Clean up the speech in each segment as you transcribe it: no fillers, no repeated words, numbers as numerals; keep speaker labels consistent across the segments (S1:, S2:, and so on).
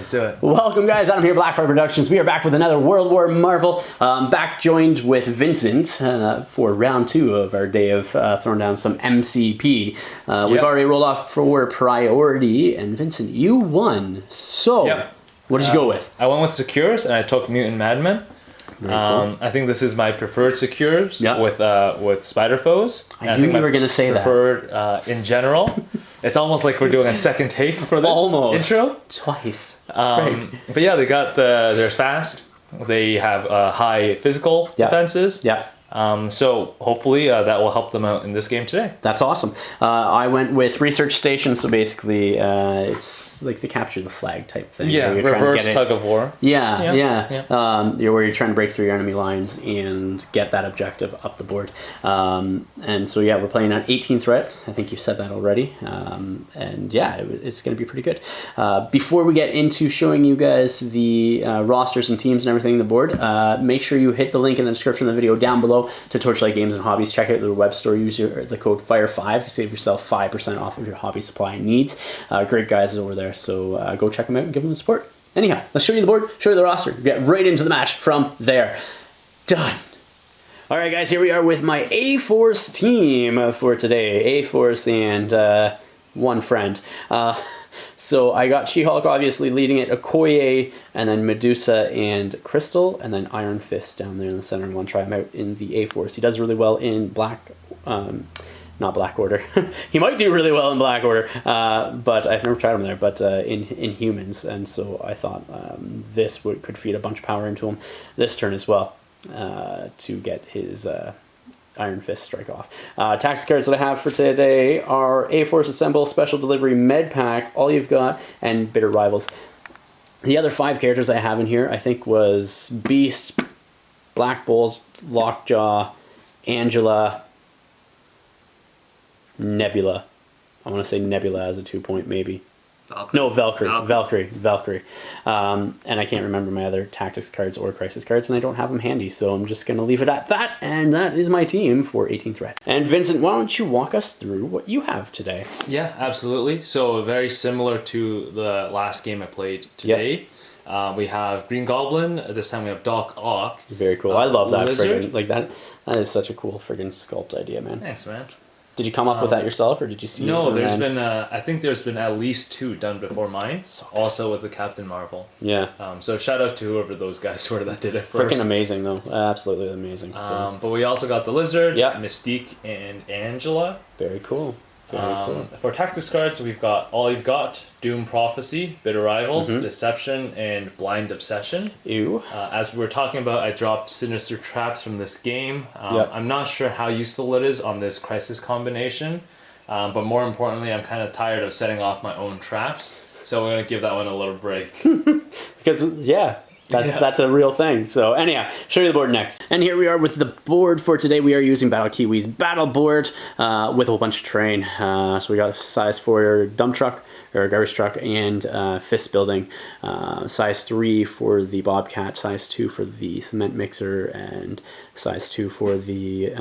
S1: Let's do it.
S2: Welcome, guys. I'm here, Blackfyre Productions. We are back with another World War Marvel. Back joined with Vincent for round 2 of our day of throwing down some MCP. We've already rolled off for priority, and Vincent, you won. So, what did you go with?
S1: I went with Secures, and I took Mutant Madmen. Cool. I think this is my preferred Secures with Spider Foes.
S2: I knew you were going to say
S1: that. In general. It's almost like we're doing a second take for this intro.
S2: Twice.
S1: But yeah, they got they're fast. They have high physical defenses. So hopefully that will help them out in this game today.
S2: That's awesome. I went with Research Station, so basically it's like the capture the flag type thing.
S1: Yeah, reverse tug of war.
S2: Yeah. Where you're trying to break through your enemy lines and get that objective up the board. And so we're playing on 18 threat. I think you said that already. And yeah, it's going to be pretty good. Before we get into showing you guys the rosters and teams and everything on the board, make sure you hit the link in the description of the video down below to Torchlight Games and Hobbies. Check out their web store. Use the code FIRE5 to save yourself 5% off of your hobby supply needs. Great guys over there, so go check them out and give them the support. Anyhow, let's show you the board, show you the roster, get right into the match from there. Done. All right, guys, here we are with my A-Force team for today. A-Force and one friend. So I got SheHulk obviously leading it, Okoye, and then Medusa and Crystal, and then Iron Fist down there in the center. And want to try him out in the A-Force. He does really well in not Black Order. He might do really well in Black Order, but I've never tried him there, but in humans. And so I thought this could feed a bunch of power into him this turn as well to get his Iron Fist strike off. Tactics cards that I have for today are A-Force Assemble, Special Delivery, Med Pack, All You've Got, and Bitter Rivals. The other 5 characters I have in here, I think, was Beast, Black Bolt, Lockjaw, Angela, Nebula. I want to say Nebula as a 2-point maybe. Valkyrie. No, Valkyrie. And I can't remember my other tactics cards or crisis cards, and I don't have them handy, so I'm just going to leave it at that, and that is my team for 18 threat. And Vincent, why don't you walk us through what you have today?
S1: Yeah, absolutely. So very similar to the last game I played today. We have Green Goblin. This time we have Doc Ock.
S2: Very cool. I love that. Friggin', like that is such a cool friggin' sculpt idea, man.
S1: Thanks, man.
S2: Did you come up with that yourself, or did you see?
S1: No, there's been I think there's been at least 2 done before mine. Also with the Captain Marvel.
S2: Yeah.
S1: So shout out to whoever those guys were that did it first.
S2: Freaking amazing, though. Absolutely amazing. So.
S1: But we also got the Lizard, Mystique, and Angela.
S2: Very cool. Cool.
S1: For tactics cards, we've got All You've Got, Doom Prophecy, Bitter Rivals, Deception, and Blind Obsession.
S2: Ew.
S1: As we were talking about, I dropped Sinister Traps from this game. I'm not sure how useful it is on this Crisis combination, but more importantly, I'm kind of tired of setting off my own traps, so we're going to give that one a little break.
S2: Because, that's a real thing. So anyhow, show you the board next. And here we are with the board for today. We are using Battle Kiwi's battle board with a whole bunch of terrain. So we got size 4 dump truck or garbage truck and fist building. Size 3 for the Bobcat, size 2 for the cement mixer, and size 2 for the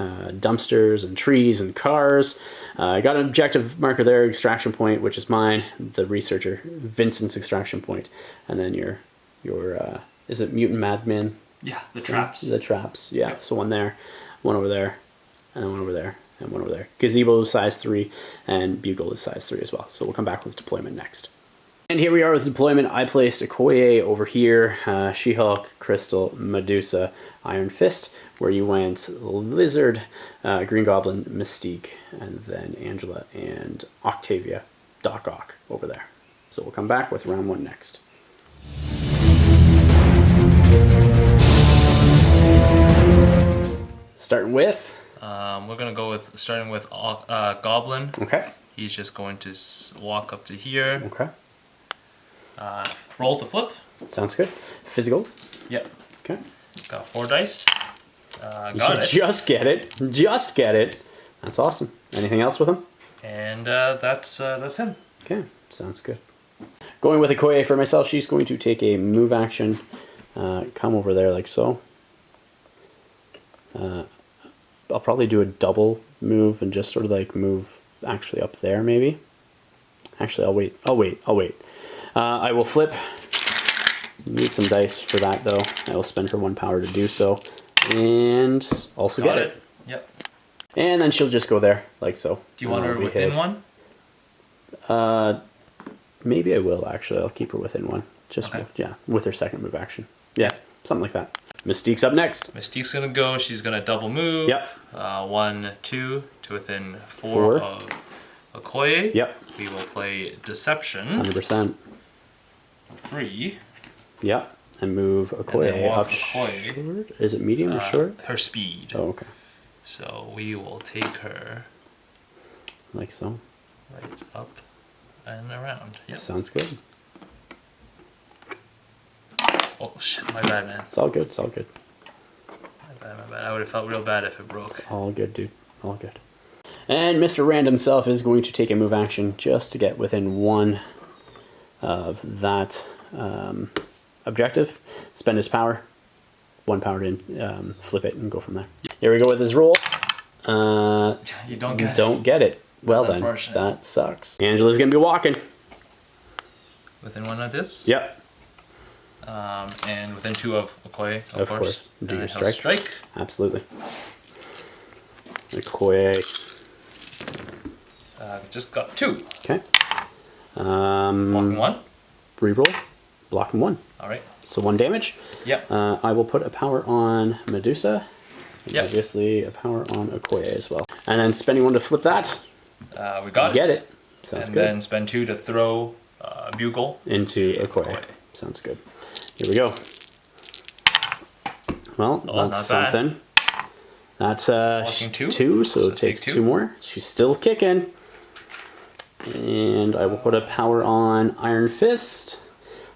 S2: dumpsters and trees and cars. I got an objective marker there, extraction point, which is mine, the researcher, Vincent's extraction point, and then your is it Mutant Madman?
S1: Yeah, the traps.
S2: The traps, yeah. So one there, one over there, and one over there, and one over there. Gazebo is size 3, and Bugle is size 3 as well. So we'll come back with deployment next. And here we are with deployment. I placed Okoye over here, SheHulk, Crystal, Medusa, Iron Fist, where you went Lizard, Green Goblin, Mystique, and then Angela and Octavia, Doc Ock over there. So we'll come back with round 1 next. Starting with?
S1: We're going to go with, starting with Goblin.
S2: Okay.
S1: He's just going to walk up to here.
S2: Okay.
S1: Roll to flip.
S2: Sounds good. Physical?
S1: Yep.
S2: Okay.
S1: Got 4 dice.
S2: Got it. Just get it. Just get it. That's awesome. Anything else with him?
S1: And that's him.
S2: Okay. Sounds good. Going with Okoye for myself, she's going to take a move action. Come over there like so. I'll probably do a double move and just sort of like move actually up there maybe. Actually, I'll wait. I will flip You need some dice for that, though. I will spend her 1 power to do so. And also get it.
S1: Yep.
S2: And then she'll just go there, like so.
S1: Do you want her within 1?
S2: Maybe I will, actually. I'll keep her within 1. Just, yeah, with her second move action. Yeah, something like that. Mystique's up next.
S1: Mystique's going to go. She's going to double move.
S2: Yep.
S1: 1, 2 to within 4 of Okoye.
S2: Yep.
S1: We will play Deception.
S2: 100%.
S1: 3.
S2: Yep. And move Okoye up short. Is it medium or short?
S1: Her speed.
S2: Oh, okay.
S1: So we will take her
S2: like so.
S1: Right up and around. Yep.
S2: Sounds good.
S1: Oh shit, my bad, man.
S2: It's all good, it's all good.
S1: My bad. I would have felt real bad if it broke.
S2: It's all good, dude. All good. And Mr. Random Self is going to take a move action just to get within 1 of that objective. Spend his power. 1 power to flip it and go from there. Here we go with his roll.
S1: You don't
S2: get it. Well then, that sucks. Angela's gonna be walking.
S1: Within 1 of this?
S2: Yep.
S1: And within 2 of Okoye, of course.
S2: Do your
S1: strike.
S2: Absolutely. Okoye.
S1: Just got 2.
S2: Okay.
S1: Blocking 1.
S2: Reroll. Blocking 1.
S1: All right.
S2: So 1 damage.
S1: Yep.
S2: I will put a power on Medusa. And
S1: yep.
S2: Obviously a power on Okoye as well. And then spending 1 to flip that.
S1: We got it.
S2: Get it. Sounds good.
S1: And then spend 2 to throw Bugle
S2: into Okoye. Sounds good. Here we go. Well, that's something. That's 2, so it takes 2 more. She's still kicking. And I will put a power on Iron Fist.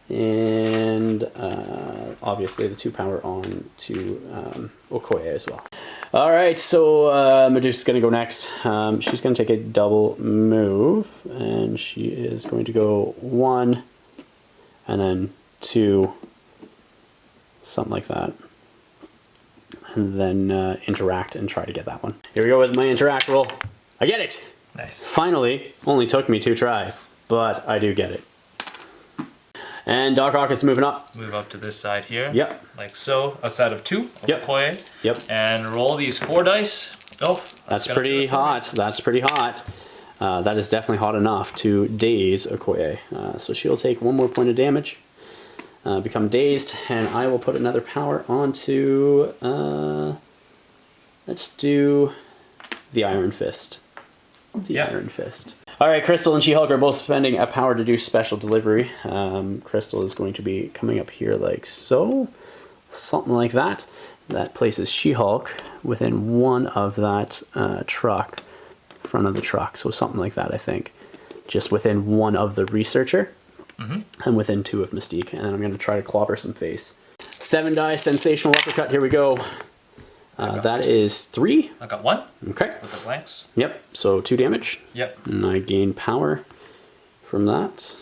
S2: And obviously the 2 power on to Okoye as well. Alright, so Medusa's going to go next. She's going to take a double move. And she is going to go 1 and then 2. Something like that. And then interact and try to get that one. Here we go with my interact roll. I get it!
S1: Nice.
S2: Finally, only took me 2 tries, but I do get it. And Doc Ock is moving up.
S1: Move up to this side here.
S2: Yep.
S1: Like so, outside of 2 of Okoye.
S2: Yep.
S1: And roll these 4 dice. Oh,
S2: that's pretty hot. That's pretty hot. That is definitely hot enough to daze Okoye. So she'll take 1 more point of damage. Become dazed, and I will put another power onto, let's do the Iron Fist. Iron Fist. Alright, Crystal and SheHulk are both spending a power to do special delivery. Crystal is going to be coming up here like so. Something like that. That places SheHulk within 1 of that truck, front of the truck. So something like that, I think. Just within 1 of the researcher. And within 2 of Mystique. And then I'm going to try to clobber some face. 7 die, sensational uppercut. Here we go. That is 3.
S1: I got 1.
S2: Okay.
S1: With the blanks.
S2: Yep. So 2 damage.
S1: Yep.
S2: And I gain power from that.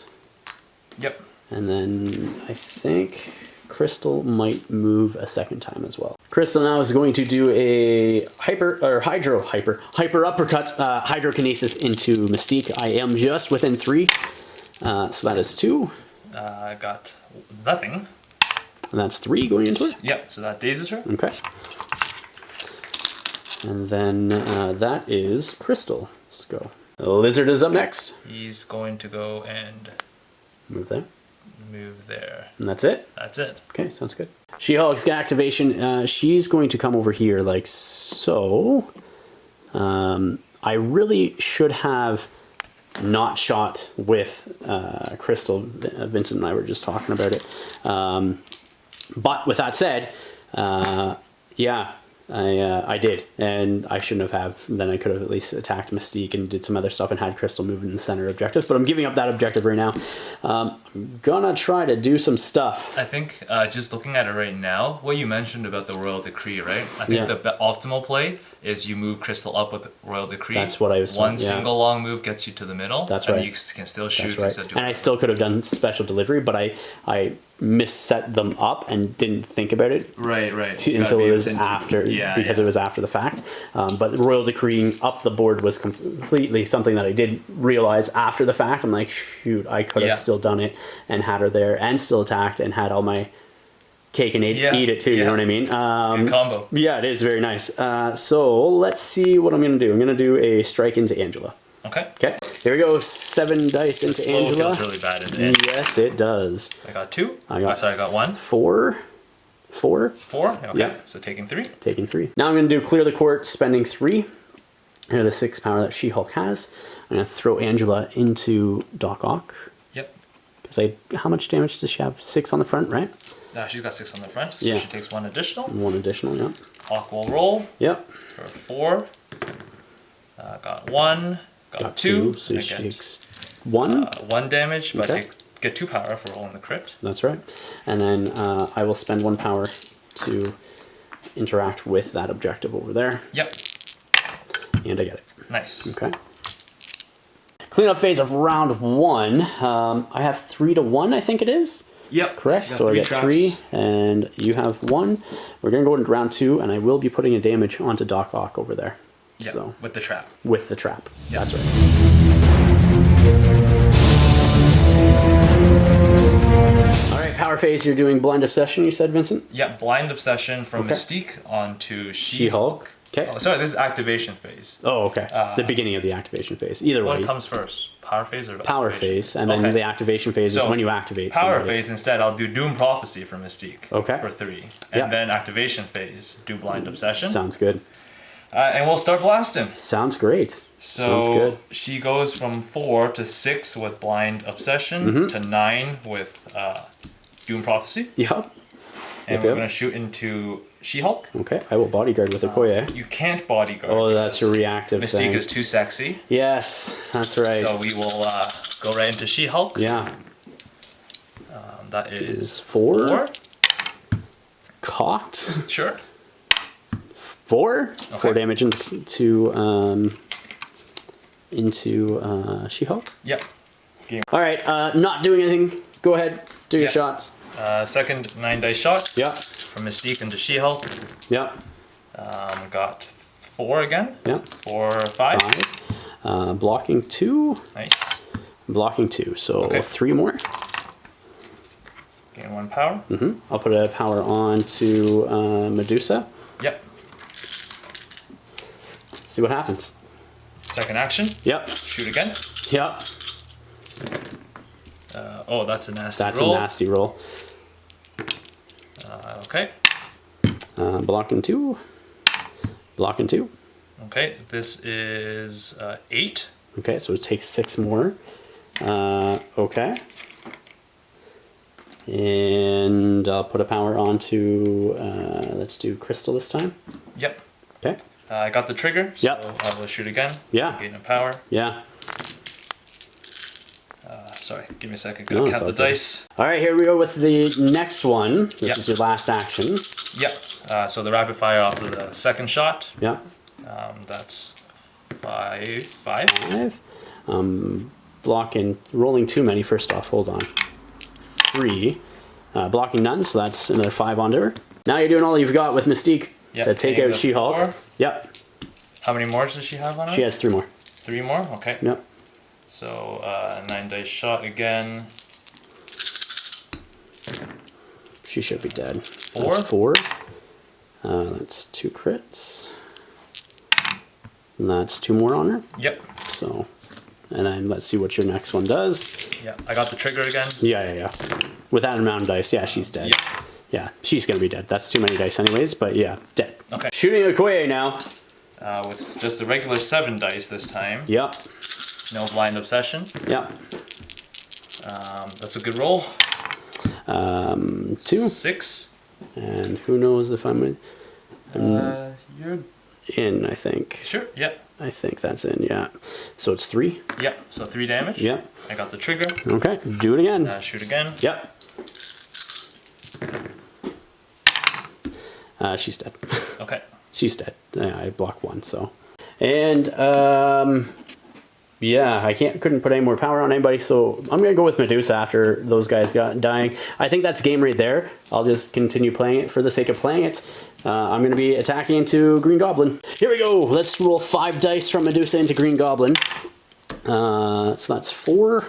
S1: Yep.
S2: And then I think Crystal might move a second time as well. Crystal now is going to do a hyper uppercut hydrokinesis into Mystique. I am just within 3. So that is 2.
S1: I got nothing.
S2: And that's 3 going into it?
S1: Yep, so that dazes her.
S2: Okay. And then that is Crystal. Let's go. The Lizard is up next.
S1: He's going to go and
S2: move there.
S1: Move there.
S2: And that's it?
S1: That's it.
S2: Okay, sounds good. SheHulk's activation, she's going to come over here like so. I really should have not shot with Crystal. Vincent and I were just talking about it. But with that said, yeah, I did. And I shouldn't have. Then I could have at least attacked Mystique and did some other stuff and had Crystal move in the center objectives. But I'm giving up that objective right now. I'm gonna try to do some stuff.
S1: I think just looking at it right now, what you mentioned about the Royal Decree, right? I think the optimal play is you move Crystal up with Royal Decree.
S2: That's what I was
S1: One
S2: saying, yeah.
S1: single long move gets you to the middle.
S2: That's
S1: and
S2: right.
S1: You can still shoot.
S2: That's right. And I still could have done special delivery, but I misset them up and didn't think about it.
S1: Right.
S2: Until it was after, because it was after the fact. But Royal Decreeing up the board was completely something that I did realize after the fact. I'm like, shoot, I could have still done it and had her there and still attacked and had all my cake and eat it too. You know what I mean?
S1: Good combo.
S2: Yeah, it is very nice. So let's see what I'm going to do. I'm going to do a strike into Angela.
S1: Okay.
S2: Here we go. 7 dice into Angela.
S1: Feels really bad in the end.
S2: Yes, it does.
S1: I got 2.
S2: I got
S1: 1.
S2: 4. 4.
S1: Okay.
S2: Yep.
S1: So taking 3.
S2: Taking 3. Now I'm going to do Clear the Court, spending 3. And the 6 power that She-Hulk has. I'm going to throw Angela into Doc Ock.
S1: Yep.
S2: Because how much damage does she have? 6 on the front, right?
S1: She's got 6 on the front. So
S2: Yeah.
S1: she takes 1 additional.
S2: 1 additional, yep.
S1: Hawk will roll.
S2: Yep.
S1: For 4. Got 1. Got 2.
S2: So she takes 1.
S1: 1 damage, but
S2: Okay.
S1: I get 2 power for rolling the crit.
S2: That's right. And then I will spend 1 power to interact with that objective over there.
S1: Yep.
S2: And I get it.
S1: Nice.
S2: Okay. Cleanup phase of round 1. I have 3 to 1, I think it is.
S1: Yep.
S2: Correct. So I get 3, and you have 1. We're going to go into round 2, and I will be putting a damage onto Doc Ock over there.
S1: Yep.
S2: So
S1: With the trap.
S2: with the trap.
S1: Yep.
S2: That's right. All right, power phase. You're doing Blind Obsession, you said, Vincent?
S1: Yep. Blind Obsession from
S2: Okay.
S1: Mystique onto
S2: She-Hulk. Okay.
S1: Oh, sorry, this is activation phase.
S2: Oh, okay. The beginning of the activation phase. Either way.
S1: What comes first? Power phase or
S2: Power
S1: activation?
S2: phase, and then the activation phase is when you activate
S1: Power
S2: somebody.
S1: phase instead, I'll do Doom Prophecy for Mystique.
S2: Okay.
S1: For 3. And then activation phase, do Blind Obsession.
S2: Sounds good.
S1: And we'll start blasting.
S2: Sounds great.
S1: So
S2: Sounds good.
S1: she goes from 4 to 6 with Blind Obsession to 9 with Doom Prophecy.
S2: Yep.
S1: And we're going to shoot into She-Hulk.
S2: Okay, I will bodyguard with Okoye.
S1: You can't bodyguard.
S2: Oh, that's a reactive
S1: Mystique
S2: thing.
S1: is too sexy.
S2: Yes, that's right.
S1: So we will go right into She-Hulk.
S2: Yeah.
S1: That is
S2: 4. Caught.
S1: Sure.
S2: 4.
S1: Okay.
S2: 4 damage into She-Hulk.
S1: Yep.
S2: All right, not doing anything. Go ahead, do your shots.
S1: Second 9 dice shot.
S2: Yep.
S1: From Mystique into She-Hulk.
S2: Yep.
S1: Got 4 again.
S2: Yep.
S1: 4, 5.
S2: 5. Blocking 2.
S1: Nice.
S2: Blocking 2. So 3 more.
S1: Gain 1 power.
S2: I'll put a power on to Medusa.
S1: Yep.
S2: See what happens.
S1: Second action.
S2: Yep.
S1: Shoot again.
S2: Yep.
S1: Oh, that's a nasty roll.
S2: That's a nasty roll.
S1: Okay.
S2: Blocking 2. Blocking 2.
S1: Okay, this is 8.
S2: Okay, so it takes 6 more. Okay. And I'll put a power onto, let's do Crystal this time.
S1: Yep.
S2: Okay.
S1: I got the trigger, so
S2: Yep.
S1: I will shoot again.
S2: Yeah.
S1: Gain a power.
S2: Yeah.
S1: Sorry, give me a second.
S2: No,
S1: Gotta
S2: it's
S1: count the
S2: all good.
S1: dice.
S2: All right, here we go with the next one. This
S1: Yep.
S2: is your last action.
S1: Yep. So the rapid fire off of the second shot.
S2: Yeah.
S1: That's 5.
S2: 5. Blocking, rolling too many first off. Hold on. 3. Blocking none, so that's another 5 onto her. Now you're doing all you've got with Mystique to take out She-Hulk.
S1: 4.
S2: Yep.
S1: How many more does she have on her?
S2: She has 3 more.
S1: 3 more? Okay.
S2: Yep.
S1: So 9 dice shot again.
S2: She should be dead.
S1: 4?
S2: That's 4. That's 2 crits. And that's 2 more on her.
S1: Yep.
S2: So, and then let's see what your next one does.
S1: Yeah, I got the trigger again.
S2: Yeah. With that amount of dice, yeah, she's dead.
S1: Yep.
S2: Yeah, she's gonna be dead. That's too many dice anyways, but yeah, dead.
S1: Okay.
S2: Shooting Okoye now.
S1: With just the regular 7 dice this time.
S2: Yep.
S1: No blind obsession.
S2: Yep.
S1: That's a good roll.
S2: 2.
S1: 6.
S2: And who knows if I'm
S1: You're
S2: in, I think.
S1: sure? Yep.
S2: I think that's in, yeah. So it's 3.
S1: Yep. So 3 damage.
S2: Yep.
S1: I got the trigger.
S2: Okay, do it again.
S1: Shoot again.
S2: Yep. She's dead.
S1: Okay.
S2: She's dead. Yeah, I blocked one, so. And, yeah, I couldn't put any more power on anybody, so I'm going to go with Medusa after those guys got dying. I think that's game right there. I'll just continue playing it for the sake of playing it. I'm going to be attacking into Green Goblin. Here we go. Let's roll 5 dice from Medusa into Green Goblin. So that's 4.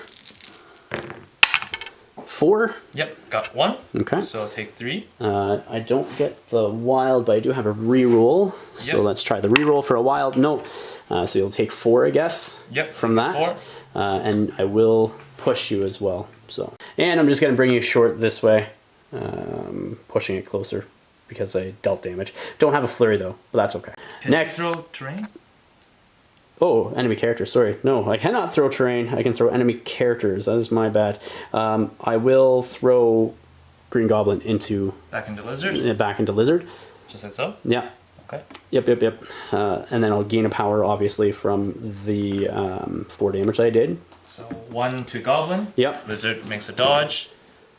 S2: 4?
S1: Yep, got 1.
S2: Okay.
S1: So take 3.
S2: I don't get the wild, but I do have a reroll. So
S1: yep.
S2: Let's try the reroll for a wild. No. So you'll take 4, I guess.
S1: Yep.
S2: From that. And I will push you as well. So, and I'm just going to bring you short this way, pushing it closer because I dealt damage. Don't have a flurry though, but that's okay.
S1: Can
S2: Next.
S1: you throw terrain?
S2: Oh, enemy character, sorry. No, I cannot throw terrain. I can throw enemy characters. That is my bad. I will throw Green Goblin into...
S1: Back into Lizard?
S2: Back into Lizard.
S1: Just like so?
S2: Yeah.
S1: Okay.
S2: Yep. And then I'll gain a power, obviously, from the 4 damage that I did.
S1: So 1 to Goblin.
S2: Yep.
S1: Lizard makes a dodge.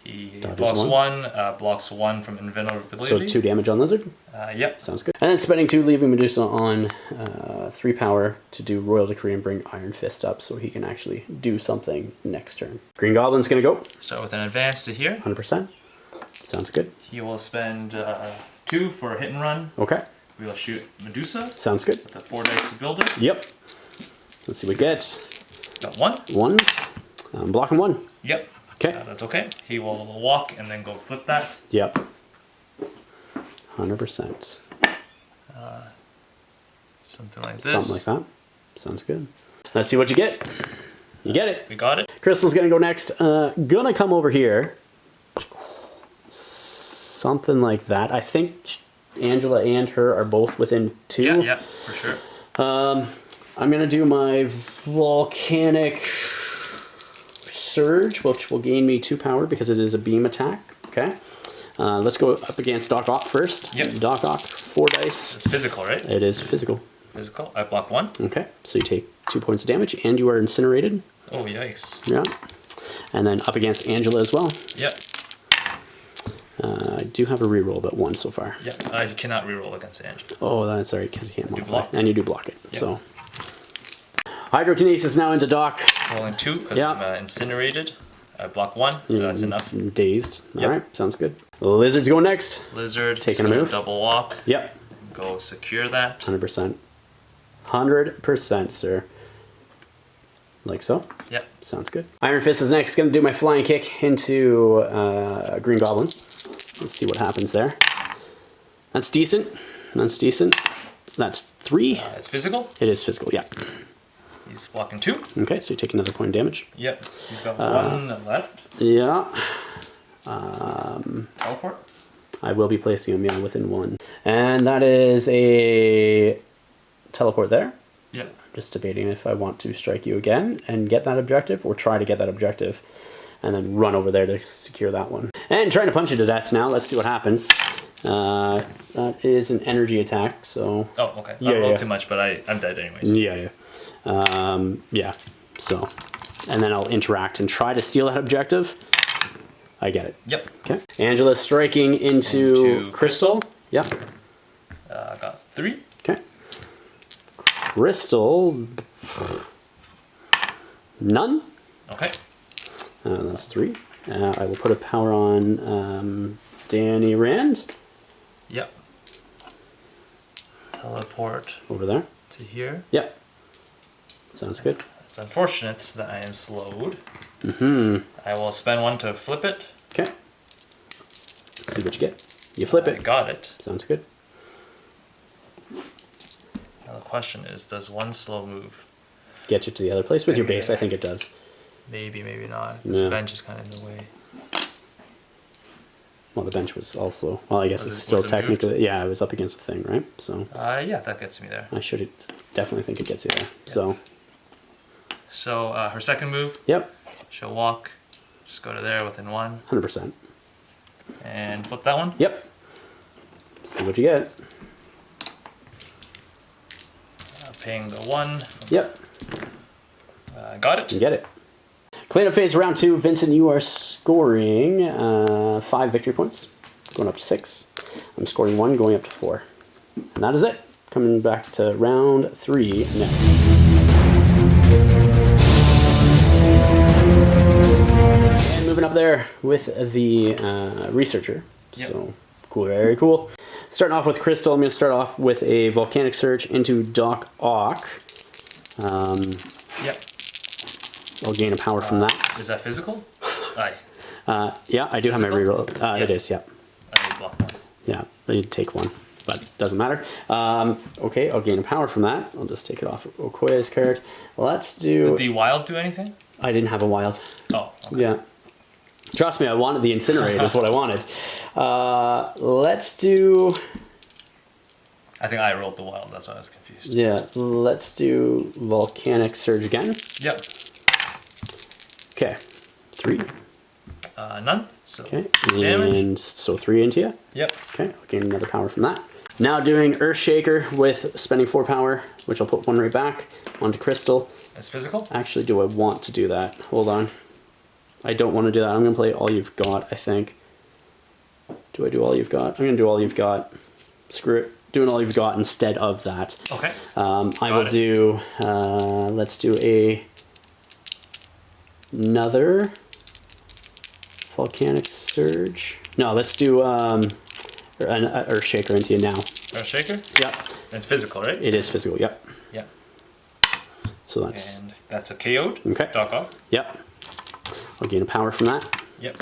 S1: He
S2: Dodges
S1: blocks 1, blocks 1 from invulnerability.
S2: So 2 damage on Lizard?
S1: Yep.
S2: Sounds good. And then spending 2, leaving Medusa on 3 power to do Royal Decree and bring Iron Fist up so he can actually do something next turn. Green Goblin's going to go.
S1: So with an advance to here.
S2: 100%. Sounds good.
S1: He will spend 2 for a hit and run.
S2: Okay.
S1: We will shoot Medusa.
S2: Sounds good.
S1: With a 4 dice builder.
S2: Yep. Let's see what we get.
S1: Got 1.
S2: 1. I'm blocking 1.
S1: Yep.
S2: Okay.
S1: That's okay. He will walk and then go flip that.
S2: Yep. 100%.
S1: Something like this.
S2: Something like that. Sounds good. Let's see what you get. You get it.
S1: We got it.
S2: Crystal's gonna go next. Gonna come over here. Something like that. I think Angela and her are both within 2.
S1: Yeah, for sure.
S2: I'm gonna do my volcanic surge, which will gain me 2 power because it is a beam attack. Okay. Let's go up against Doc Ock first.
S1: Yep.
S2: Doc Ock, 4 dice.
S1: It's physical, right?
S2: It is physical.
S1: Physical. I block 1.
S2: Okay. So you take 2 points of damage and you are incinerated.
S1: Oh, yikes.
S2: Yeah. And then up against Angela as well.
S1: Yep.
S2: I do have a reroll, but 1 so far.
S1: Yep. I cannot reroll against Angela.
S2: Oh, that's right, because you can't modify.
S1: Block.
S2: And you do block it.
S1: Yep.
S2: So Hydrokinesis now into Doc.
S1: Rolling 2 because
S2: Yep.
S1: I'm incinerated. I block 1. So that's enough.
S2: Dazed.
S1: Yep.
S2: Alright, sounds good. Lizard's going next.
S1: Lizard.
S2: Taking a
S1: gonna
S2: move.
S1: Double walk.
S2: Yep.
S1: Go secure that.
S2: 100%. 100%, sir. Like so.
S1: Yep.
S2: Sounds good. Iron Fist is next. Going to do my flying kick into Green Goblin. Let's see what happens there. That's decent. That's decent. That's 3.
S1: It's physical.
S2: It is physical, yeah.
S1: He's blocking 2.
S2: Okay, so you take another point of damage.
S1: Yep. He's got 1 left.
S2: Yeah.
S1: Teleport.
S2: I will be placing him, yeah, within 1. And that is a teleport there.
S1: Yep.
S2: Just debating if I want to strike you again and get that objective, or try to get that objective and then run over there to secure that one. And trying to punch you to death now. Let's see what happens. That is an energy attack, so...
S1: Oh, okay.
S2: Yeah,
S1: I rolled too much, but I'm dead anyways.
S2: Yeah. Yeah, so... And then I'll interact and try to steal that objective. I get it.
S1: Yep.
S2: Okay. Angela's striking into Crystal. Yep.
S1: I got 3.
S2: Okay. Crystal... None.
S1: Okay.
S2: That's 3. I will put a power on Danny Rand.
S1: Yep. Teleport
S2: Over there.
S1: to here.
S2: Yep. Sounds good.
S1: It's unfortunate that I am slowed.
S2: Mm-hmm.
S1: I will spend 1 to flip it.
S2: Okay. Let's see what you get. You flip
S1: I
S2: it.
S1: got it.
S2: Sounds good.
S1: Now the question is, does 1 slow move?
S2: Get you to the other place with your base. I think it does.
S1: Maybe, maybe not. This
S2: Yeah.
S1: bench is kind of in the way.
S2: Well, the bench was also... Well, I guess
S1: Was
S2: it's
S1: it-
S2: still
S1: was it
S2: technically...
S1: moved?
S2: Yeah, I was up against the thing, right? So
S1: Yeah, that gets me there.
S2: I should definitely think it gets you there. So...
S1: So her second move,
S2: Yep.
S1: she'll walk. Just go to there within 1
S2: 100%.
S1: and flip that one.
S2: Yep. See what you get.
S1: Paying the 1.
S2: Yep.
S1: Got it.
S2: You get it. Cleanup phase round 2. Vincent, you are scoring 5 victory points. Going up to 6. I'm scoring 1, going up to 4. And that is it. Coming back to round 3 next. And moving up there with the researcher.
S1: Yep.
S2: So cool, very cool. Starting off with Crystal, I'm going to start off with a Volcanic Surge into Doc Ock.
S1: Yep.
S2: I'll gain a power from that.
S1: Is that physical? Aye.
S2: Yeah, I do have my reroll.
S1: Yep.
S2: It is, yeah.
S1: I need block 1.
S2: Yeah, I need to take 1, but doesn't matter. Okay, I'll gain a power from that. I'll just take it off of Okoye's card. Let's do...
S1: Did the wild do anything?
S2: I didn't have a wild.
S1: Oh, okay.
S2: Yeah. Trust me, I wanted the Incinerate is what I wanted. Let's do...
S1: I think I rolled the wild, that's why I was confused.
S2: Yeah, let's do Volcanic Surge again.
S1: Yep.
S2: Okay, 3.
S1: None. So
S2: Okay,
S1: damage.
S2: and so 3 into you.
S1: Yep.
S2: Okay, I'll gain another power from that. Now doing Earthshaker with spending 4 power, which I'll put 1 right back onto Crystal.
S1: It's physical?
S2: Actually, do I want to do that? Hold on. I don't want to do that. I'm going to play All You've Got, I think. Do I do All You've Got? I'm going to do All You've Got. Screw it. Doing All You've Got instead of that.
S1: Okay.
S2: I will do... let's do another Volcanic Surge. No, let's do an Earthshaker into you now.
S1: Shaker?
S2: Yep.
S1: It's physical, right?
S2: It is physical, yep.
S1: Yep.
S2: So that's...
S1: And that's a KO'd.
S2: Okay.
S1: Doc Ock.
S2: Yep. I'll gain a power from that.
S1: Yep.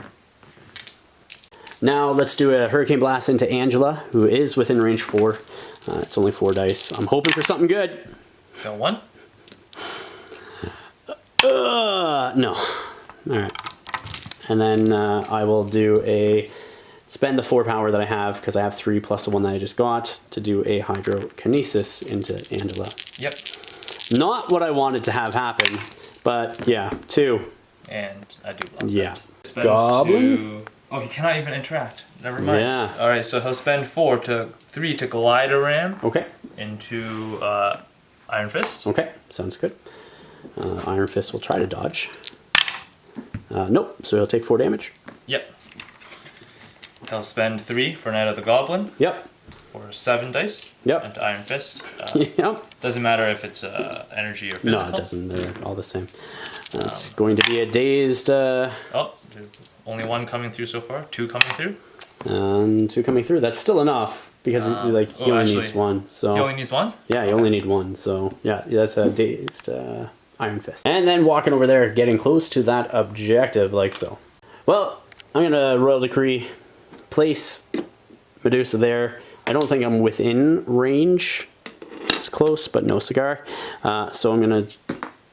S2: Now let's do a Hurricane Blast into Angela, who is within range 4. It's only 4 dice. I'm hoping for something good.
S1: Got 1?
S2: No. Alright. And then I will do spend the 4 power that I have, because I have 3 plus the 1 that I just got, to do a Hydrokinesis into Angela.
S1: Yep.
S2: Not what I wanted to have happen, but yeah, 2.
S1: And I do block
S2: Yeah.
S1: that.
S2: Goblin?
S1: Oh, he cannot even interact. Never mind.
S2: Yeah.
S1: Alright, so he'll spend 3 to glide a ram
S2: Okay.
S1: into Iron Fist.
S2: Okay, sounds good. Iron Fist will try to dodge. Nope, so he'll take 4 damage.
S1: Yep. He'll spend 3 for Night of the Goblin
S2: Yep.
S1: for 7 dice.
S2: Yep.
S1: Into Iron Fist.
S2: Yep.
S1: Doesn't matter if it's energy or physical.
S2: No, it doesn't. They're all the same. It's going to be a dazed...
S1: Oh, only 1 coming through so far. 2 coming through.
S2: 2 coming through. That's still enough, because he only needs 1. So
S1: he only needs 1?
S2: Yeah, you only need 1. So yeah, that's a dazed Iron Fist. And then walking over there, getting close to that objective, like so. Well, I'm going to Royal Decree, place Medusa there. I don't think I'm within range. It's close, but no cigar. So I'm going to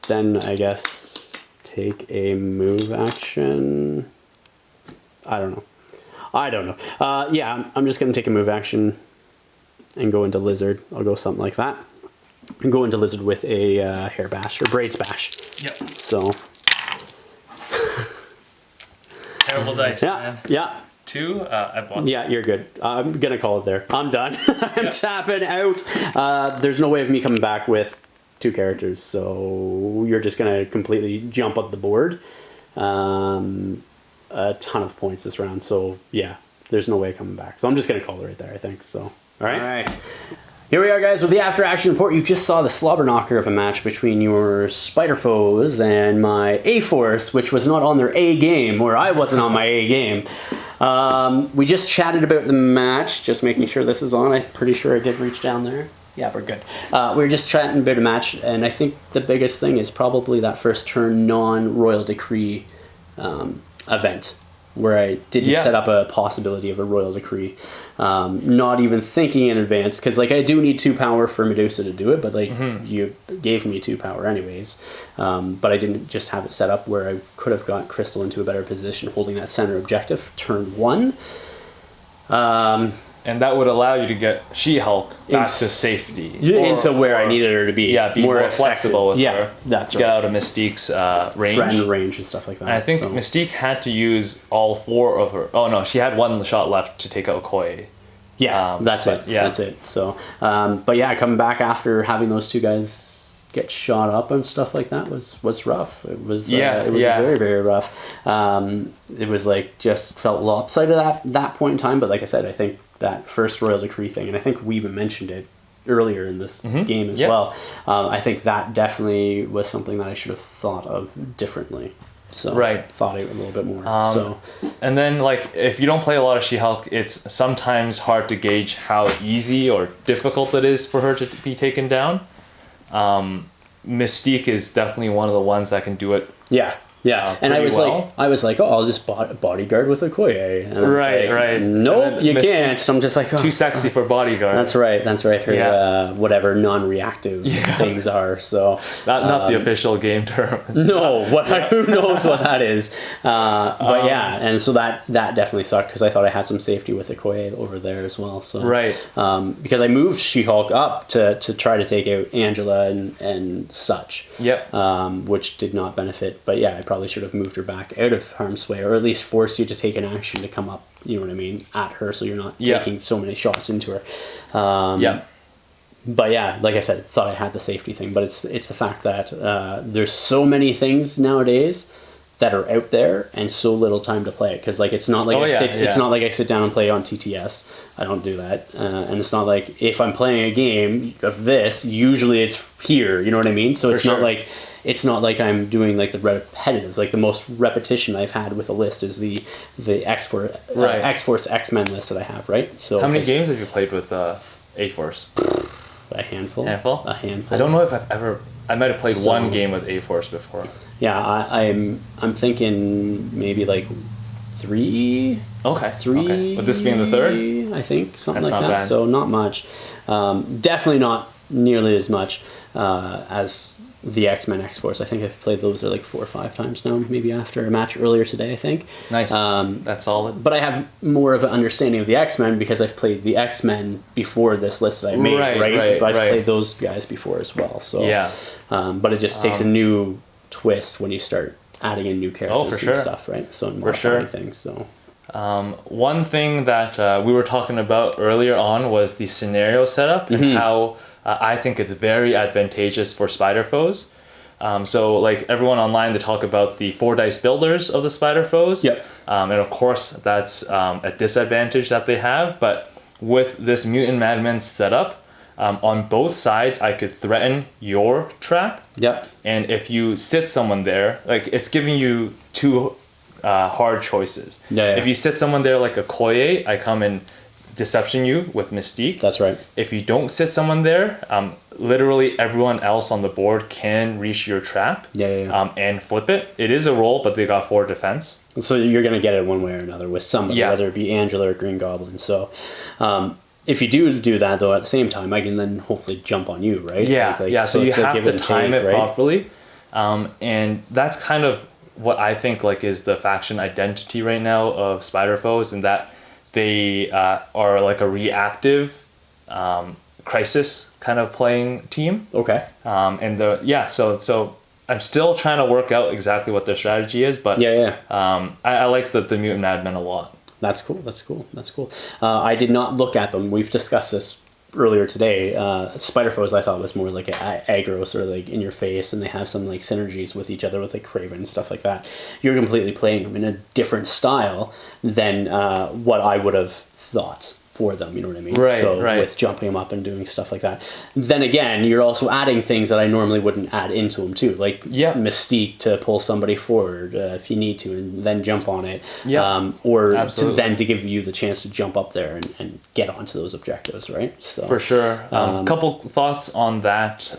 S2: then, I guess, take a move action. I don't know. Yeah, I'm just going to take a move action and go into Lizard. I'll go something like that. And go into Lizard with a Hair Bash, or Braids Bash.
S1: Yep.
S2: So.
S1: Terrible dice,
S2: Yeah,
S1: man.
S2: yeah.
S1: 2, I bought.
S2: Yeah, you're good. I'm going to call it there. I'm done. I'm tapping out. There's no way of me coming back with 2 characters, so you're just going to completely jump up the board. A ton of points this round, so yeah, there's no way coming back. So I'm just going to call it right there, I think. So, all right. Here we are, guys, with the after action report. You just saw the slobber knocker of a match between your Spider Foes and my A-Force, which was not on their A game, or I wasn't on my A game. We just chatted about the match, just making sure this is on. I'm pretty sure I did reach down there. Yeah, we're good. We were just chatting about a match, and I think the biggest thing is probably that first turn non-Royal Decree event, where I didn't set up a possibility of a Royal Decree. Not even thinking in advance, because like I do need 2 power for Medusa to do it, but like you gave me 2 power anyways. But I didn't just have it set up where I could have got Crystal into a better position holding that center objective turn 1.
S1: And that would allow you to get SheHulk back to safety.
S2: Into where I needed her to be.
S1: Yeah, be more flexible with her.
S2: That's right.
S1: Get out of Mystique's range.
S2: Threaten range and stuff like that.
S1: And I think Mystique had to use all 4 of her. Oh no, she had 1 shot left to take out Okoye.
S2: Yeah, that's it. Yeah. That's it. So, but yeah, coming back after having those 2 guys get shot up and stuff like that was rough. It was very, very rough. It was like just felt lopsided at that point in time. But like I said, I think that first Royal Decree thing, and I think we even mentioned it earlier in this game as
S1: Yep.
S2: well. I think that definitely was something that I should have thought of differently. So
S1: Right.
S2: thought it a little bit more.
S1: And then, like, if you don't play a lot of She-Hulk, it's sometimes hard to gauge how easy or difficult it is for her to be taken down. Mystique is definitely one of the ones that can do it.
S2: Yeah. And I
S1: pretty
S2: was
S1: well.
S2: like, oh, I'll just bodyguard with Okoye. And I was
S1: Right,
S2: like,
S1: right.
S2: Nope,
S1: And then
S2: you
S1: Mystique-
S2: can't. So I'm just like, oh,
S1: Too sexy for bodyguard.
S2: That's right. Her
S1: Yeah.
S2: whatever non-reactive things are. So
S1: Not the official game term.
S2: no, who knows what that is? But yeah, and so that definitely sucked because I thought I had some safety with Okoye over there as well. So
S1: Right.
S2: because I moved She-Hulk up to try to take out Angela and such.
S1: Yep.
S2: Which did not benefit. But yeah, I probably should have moved her back out of harm's way, or at least force you to take an action to come up. You know what I mean, at her, so you're not
S1: Yeah.
S2: taking so many shots into her.
S1: Yeah.
S2: But yeah, like I said, thought I had the safety thing, but it's the fact that there's so many things nowadays that are out there and so little time to play it. Because like it's not like it's not like I sit down and play on TTS. I don't do that, and it's not like if I'm playing a game of this, usually it's here. You know what I mean? So it's not like I'm doing like the repetitive. Like the most repetition I've had with a list is the X-Force X-Men list that I have. Right. So
S1: how many games have you played with A-Force?
S2: A handful.
S1: A handful.
S2: I
S1: don't know if I might have played one game with A-Force before.
S2: Yeah, I'm thinking maybe like 3.
S1: Okay.
S2: 3.
S1: Okay. Would this be in the third?
S2: I think something
S1: That's
S2: like
S1: not
S2: that.
S1: bad.
S2: So not much. Definitely not nearly as much as the X-Men X-Force. I think I've played those like 4 or 5 times now. Maybe after a match earlier today, I think.
S1: Nice. That's solid.
S2: But I have more of an understanding of the X-Men because I've played the X-Men before this list that I made. Right. I've played those guys before as well. So
S1: yeah.
S2: But it just takes a new twist when you start adding in new characters and stuff, right? So modifying things. So
S1: one thing that we were talking about earlier on was the scenario setup and how I think it's very advantageous for spider foes. So like everyone online, they talk about the 4 dice builders of the spider foes.
S2: Yep.
S1: And of course that's a disadvantage that they have, but with this Mutant Madman setup, on both sides, I could threaten your trap.
S2: Yep.
S1: And if you sit someone there, like it's giving you 2 hard choices.
S2: Yeah.
S1: If you sit someone there like a Okoye, I come and deception you with Mystique.
S2: That's right.
S1: If you don't sit someone there, literally everyone else on the board can reach your trap.
S2: Yeah.
S1: And flip it. It is a roll, but they got 4 defense.
S2: So you're gonna get it one way or another with somebody,
S1: Yeah.
S2: whether it be Angela or Green Goblin. So. If you do that though, at the same time, I can then hopefully jump on you, right?
S1: Yeah. So you
S2: it's a
S1: have
S2: give
S1: to
S2: and
S1: time
S2: take,
S1: it
S2: right?
S1: properly, and that's kind of what I think like is the faction identity right now of Spider Foes, and that they are like a reactive crisis kind of playing team.
S2: Okay.
S1: So I'm still trying to work out exactly what their strategy is, but I like the Mutant Madmen a lot.
S2: That's cool. I did not look at them. We've discussed this earlier today. Spider Foes I thought was more like aggro, sort of like in your face, and they have some like synergies with each other with like Craven and stuff like that. You're completely playing them in a different style than what I would have thought for them, you know what I mean?
S1: Right.
S2: With jumping them up and doing stuff like that. Then again, you're also adding things that I normally wouldn't add into them too, like Mystique to pull somebody forward if you need to, and then jump on it. Then to give you the chance to jump up there and get onto those objectives, right? So
S1: for sure. Couple thoughts on that.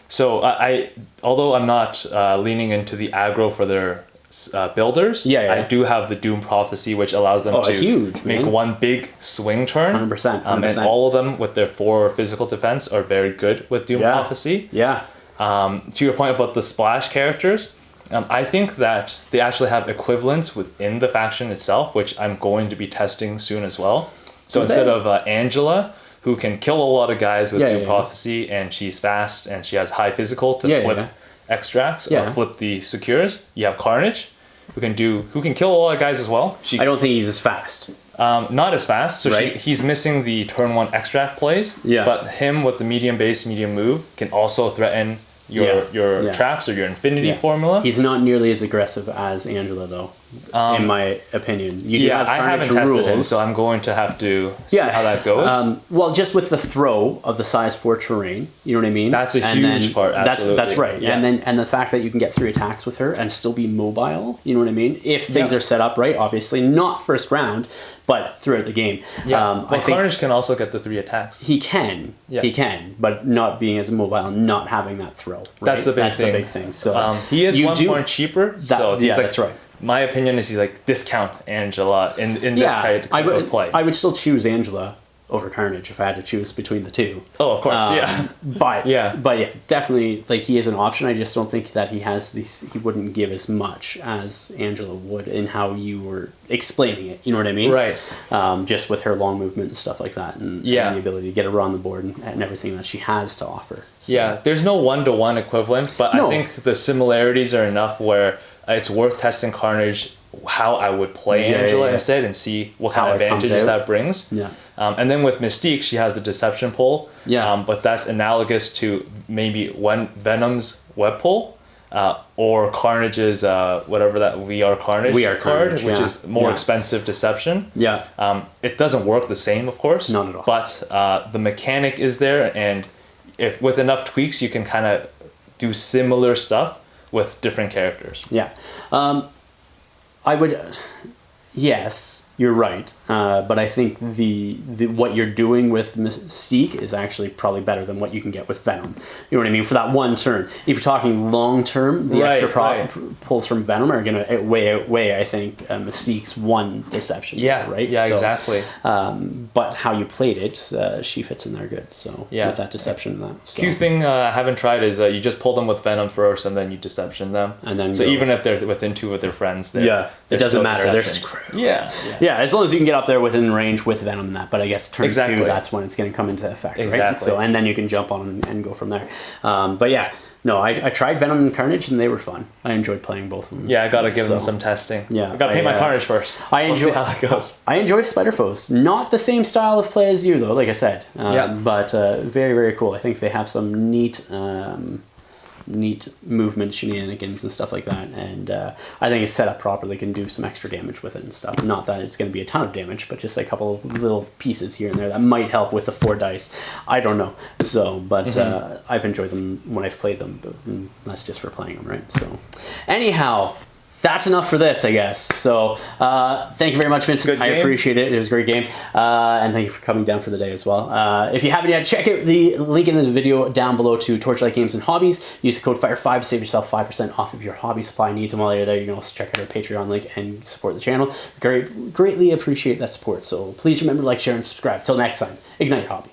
S1: So I although I'm not leaning into the aggro for their builders, I do have the Doom Prophecy, which allows them to make one big swing turn.
S2: 100%.
S1: And all of them with their 4 physical defense are very good with Doom Prophecy.
S2: Yeah.
S1: To your point about the splash characters, I think that they actually have equivalents within the faction itself, which I'm going to be testing soon as well. So instead of Angela, who can kill a lot of guys with Doom Prophecy, and she's fast and she has high physical to flip extracts or flip the secures, you have Carnage, who can kill a lot of guys as well.
S2: I don't think he's as fast.
S1: Not as fast, so he's missing the turn 1 extract plays.
S2: Yeah.
S1: But him with the medium base, medium move can also threaten your traps or your infinity formula.
S2: He's not nearly as aggressive as Angela, though, in my opinion.
S1: I haven't tested him, so I'm going to have to see how that goes.
S2: Well, just with the throw of the size 4 terrain, you know what I mean?
S1: That's a huge part, absolutely.
S2: That's right.
S1: Yeah.
S2: And the fact that you can get 3 attacks with her and still be mobile, you know what I mean? If things are set up right, obviously, not first round, but throughout the game.
S1: Yeah. I think Carnage can also get the 3 attacks.
S2: He can, but not being as mobile, not having that throw. Right?
S1: That's the big thing.
S2: So
S1: he is 1 point cheaper.
S2: That's right.
S1: My opinion is he's like discount Angela in this type of play.
S2: I would still choose Angela over Carnage if I had to choose between the two.
S1: Oh, of course,
S2: But definitely, like, he is an option. I just don't think that he has these. He wouldn't give as much as Angela would in how you were explaining it. You know what I mean?
S1: Right.
S2: Just with her long movement and stuff like that, and the ability to get her on the board and everything that she has to offer. So.
S1: Yeah, there's no 1-to-1 equivalent, but I think the similarities are enough where it's worth testing Carnage, how I would play Angela instead, and see what kind of advantages that brings.
S2: Yeah.
S1: And then with Mystique, she has the Deception pull. Yeah. But that's analogous to maybe Venom's Web pull, or Carnage's whatever that VR Carnage card, which is more expensive Deception.
S2: Yeah.
S1: It doesn't work the same, of course.
S2: Not at all.
S1: But the mechanic is there, and if with enough tweaks, you can kind of do similar stuff with different characters.
S2: Yeah. I would, yes, you're right. But I think the what you're doing with Mystique is actually probably better than what you can get with Venom. You know what I mean? For that 1 turn. If you're talking long term, the extra pulls from Venom are going to outweigh, I think, Mystique's 1 Deception.
S1: Yeah,
S2: right?
S1: Yeah, so, exactly.
S2: But how you played it, she fits in there good. So with that Deception and that. So.
S1: Few thing I haven't tried is you just pull them with Venom first, and then you Deception them. And then even if they're within 2 with their friends, it
S2: doesn't matter.
S1: Deception.
S2: They're screwed.
S1: Yeah,
S2: as long as you can get up there within range with Venom and that. But I guess turn 2, that's when it's going to come into effect, right? So, and then you can jump on and go from there. But yeah, no, I tried Venom and Carnage, and they were fun. I enjoyed playing both of them.
S1: Yeah, I got to give them some testing.
S2: Yeah.
S1: I got to pay my Carnage first.
S2: We'll see
S1: how that goes.
S2: I enjoyed Spider Foes. Not the same style of play as you, though, like I said. But very, very cool. I think they have some neat movement shenanigans and stuff like that, and I think it's set up properly, can do some extra damage with it and stuff. Not that it's going to be a ton of damage, but just a couple of little pieces here and there that might help with the 4 dice. I don't know. So, but I've enjoyed them when I've played them, but that's just for playing them, right? So anyhow, that's enough for this, I guess. So thank you very much, Vincent. I appreciate it. It was a great game. And thank you for coming down for the day as well. If you haven't yet, check out the link in the video down below to Torchlight Games and Hobbies. Use the code FIRE5 to save yourself 5% off of your hobby supply needs. And while you're there, you can also check out our Patreon link and support the channel. Greatly appreciate that support. So please remember to like, share, and subscribe. Till next time, ignite your hobby.